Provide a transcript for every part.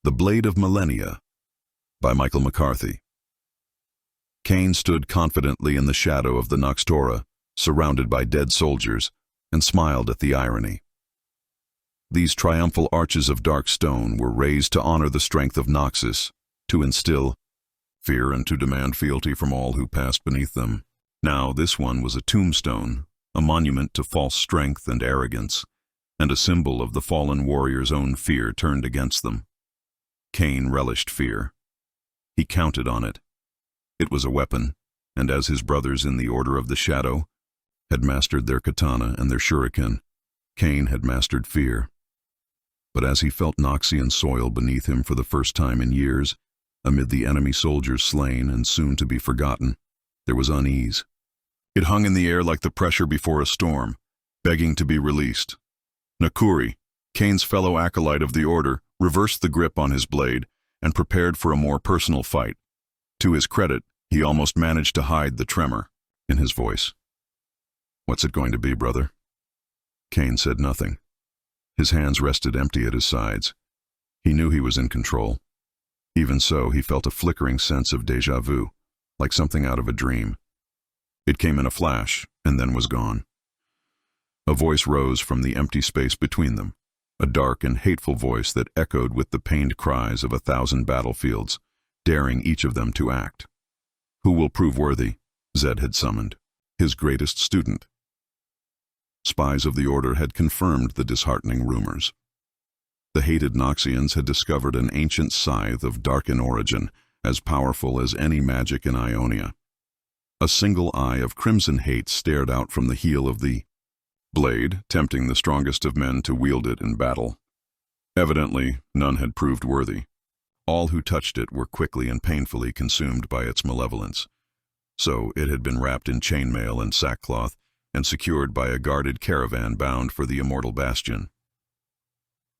The Blade of Millennia by Michael McCarthy. Kayn stood confidently in the shadow of the Noxtora, surrounded by dead soldiers, and smiled at the irony. These triumphal arches of dark stone were raised to honor the strength of Noxus, to instill fear and to demand fealty from all who passed beneath them. Now this one was a tombstone, a monument to false strength and arrogance, and a symbol of the fallen warrior's own fear turned against them. Kayn relished fear. He counted on it. It was a weapon, and as his brothers in the Order of the Shadow had mastered their katana and their shuriken, Kayn had mastered fear. But as he felt Noxian soil beneath him for the first time in years, amid the enemy soldiers slain and soon to be forgotten, there was unease. It hung in the air like the pressure before a storm, begging to be released. Nakuri, Kayn's fellow acolyte of the Order, reversed the grip on his blade and prepared for a more personal fight. To his credit, he almost managed to hide the tremor in his voice. "What's it going to be, brother?" Kayn said nothing. His hands rested empty at his sides. He knew he was in control. Even so, he felt a flickering sense of déjà vu, like something out of a dream. It came in a flash, and then was gone. A voice rose from the empty space between them, a dark and hateful voice that echoed with the pained cries of 1,000 battlefields, daring each of them to act. Who will prove worthy? Zed had summoned, his greatest student. Spies of the Order had confirmed the disheartening rumors. The hated Noxians had discovered an ancient scythe of darken origin, as powerful as any magic in Ionia. A single eye of crimson hate stared out from the heel of the blade, tempting the strongest of men to wield it in battle. Evidently, none had proved worthy. All who touched it were quickly and painfully consumed by its malevolence. So it had been wrapped in chainmail and sackcloth and secured by a guarded caravan bound for the immortal bastion.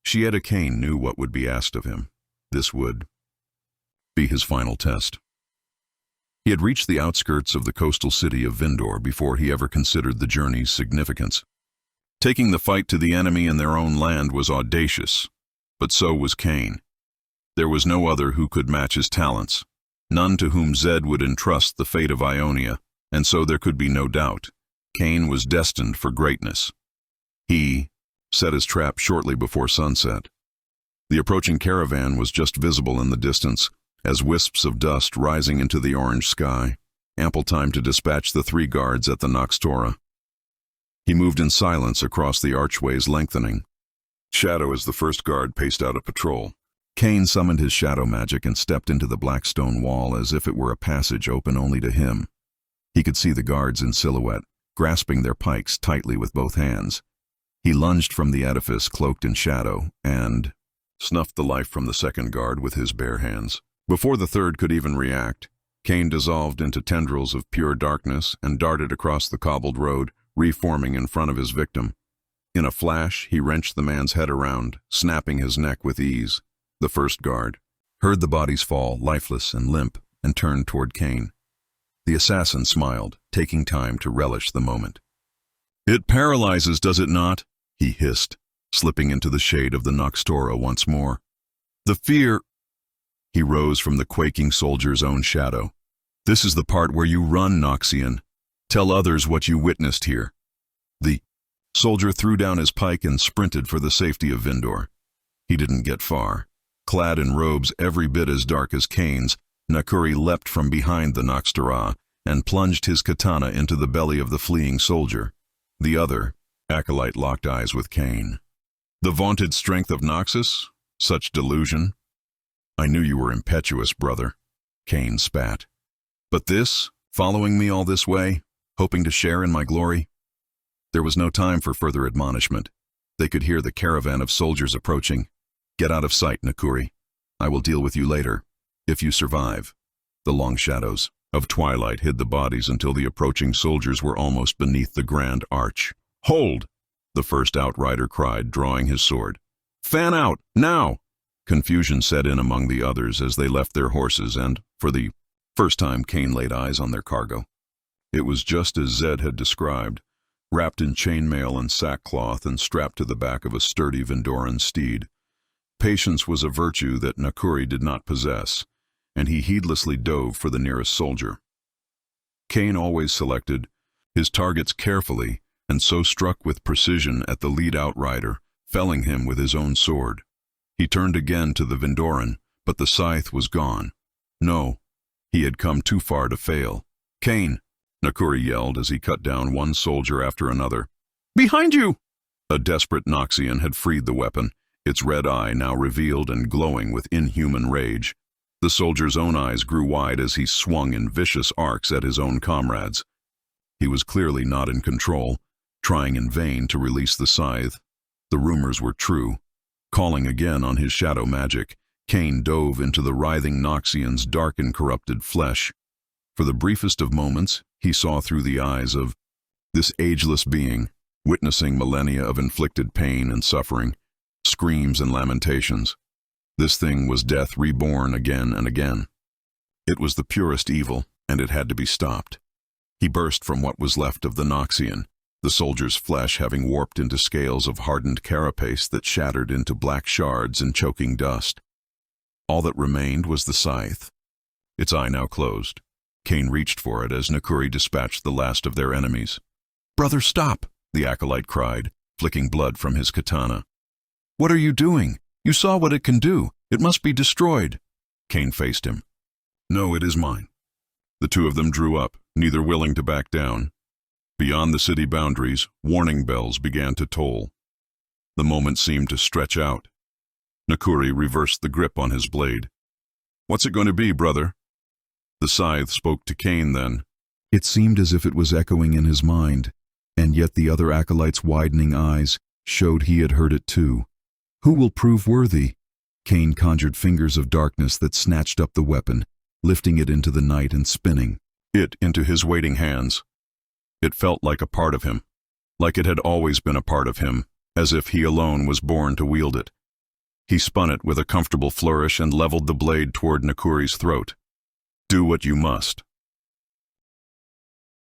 Shieda Kayn knew what would be asked of him. This would be his final test. He had reached the outskirts of the coastal city of Vindor before he ever considered the journey's significance. Taking the fight to the enemy in their own land was audacious, but so was Kayn. There was no other who could match his talents, none to whom Zed would entrust the fate of Ionia, and so there could be no doubt. Kayn was destined for greatness. He set his trap shortly before sunset. The approaching caravan was just visible in the distance, as wisps of dust rising into the orange sky, ample time to dispatch the 3 guards at the Noxtora. He moved in silence across the archway's lengthening. Shadow as the first guard paced out a patrol. Kayn summoned his shadow magic and stepped into the black stone wall as if it were a passage open only to him. He could see the guards in silhouette, grasping their pikes tightly with both hands. He lunged from the edifice cloaked in shadow and snuffed the life from the second guard with his bare hands. Before the third could even react, Kayn dissolved into tendrils of pure darkness and darted across the cobbled road, reforming in front of his victim. In a flash, he wrenched the man's head around, snapping his neck with ease. The first guard heard the bodies fall, lifeless and limp, and turned toward Kayn. The assassin smiled, taking time to relish the moment. "It paralyzes, does it not?" he hissed, slipping into the shade of the Noxtora once more. "The fear—" He rose from the quaking soldier's own shadow. "This is the part where you run, Noxian. Tell others what you witnessed here." The soldier threw down his pike and sprinted for the safety of Vindor. He didn't get far. Clad in robes every bit as dark as Kayn's, Nakuri leapt from behind the Noxtora and plunged his katana into the belly of the fleeing soldier. The other acolyte locked eyes with Kayn. "The vaunted strength of Noxus? Such delusion? I knew you were impetuous, brother," Kayn spat. "But this, following me all this way, hoping to share in my glory?" There was no time for further admonishment. They could hear the caravan of soldiers approaching. "Get out of sight, Nakuri. I will deal with you later, if you survive." The long shadows of twilight hid the bodies until the approaching soldiers were almost beneath the grand arch. "Hold!" the first outrider cried, drawing his sword. "Fan out, now!" Confusion set in among the others as they left their horses and, for the first time, Kayn laid eyes on their cargo. It was just as Zed had described, wrapped in chainmail and sackcloth and strapped to the back of a sturdy Vindoran steed. Patience was a virtue that Nakuri did not possess, and he heedlessly dove for the nearest soldier. Kayn always selected his targets carefully and so struck with precision at the lead outrider, felling him with his own sword. He turned again to the Vindoran, but the scythe was gone. No, he had come too far to fail. "Kayn!" Nakuri yelled as he cut down one soldier after another. "Behind you!" A desperate Noxian had freed the weapon, its red eye now revealed and glowing with inhuman rage. The soldier's own eyes grew wide as he swung in vicious arcs at his own comrades. He was clearly not in control, trying in vain to release the scythe. The rumors were true. Calling again on his shadow magic, Kayn dove into the writhing Noxian's dark and corrupted flesh. For the briefest of moments, he saw through the eyes of this ageless being, witnessing millennia of inflicted pain and suffering, screams and lamentations. This thing was death reborn again and again. It was the purest evil, and it had to be stopped. He burst from what was left of the Noxian, the soldier's flesh having warped into scales of hardened carapace that shattered into black shards and choking dust. All that remained was the scythe. Its eye now closed. Kayn reached for it as Nakuri dispatched the last of their enemies. "Brother, stop!" the acolyte cried, flicking blood from his katana. "What are you doing? You saw what it can do. It must be destroyed." Kayn faced him. "No, it is mine." The two of them drew up, neither willing to back down. Beyond the city boundaries, warning bells began to toll. The moment seemed to stretch out. Nakuri reversed the grip on his blade. "What's it going to be, brother?" The scythe spoke to Kayn then. It seemed as if it was echoing in his mind, and yet the other acolyte's widening eyes showed he had heard it too. "Who will prove worthy?" Kayn conjured fingers of darkness that snatched up the weapon, lifting it into the night and spinning it into his waiting hands. It felt like a part of him, like it had always been a part of him, as if he alone was born to wield it. He spun it with a comfortable flourish and leveled the blade toward Nakuri's throat. "Do what you must."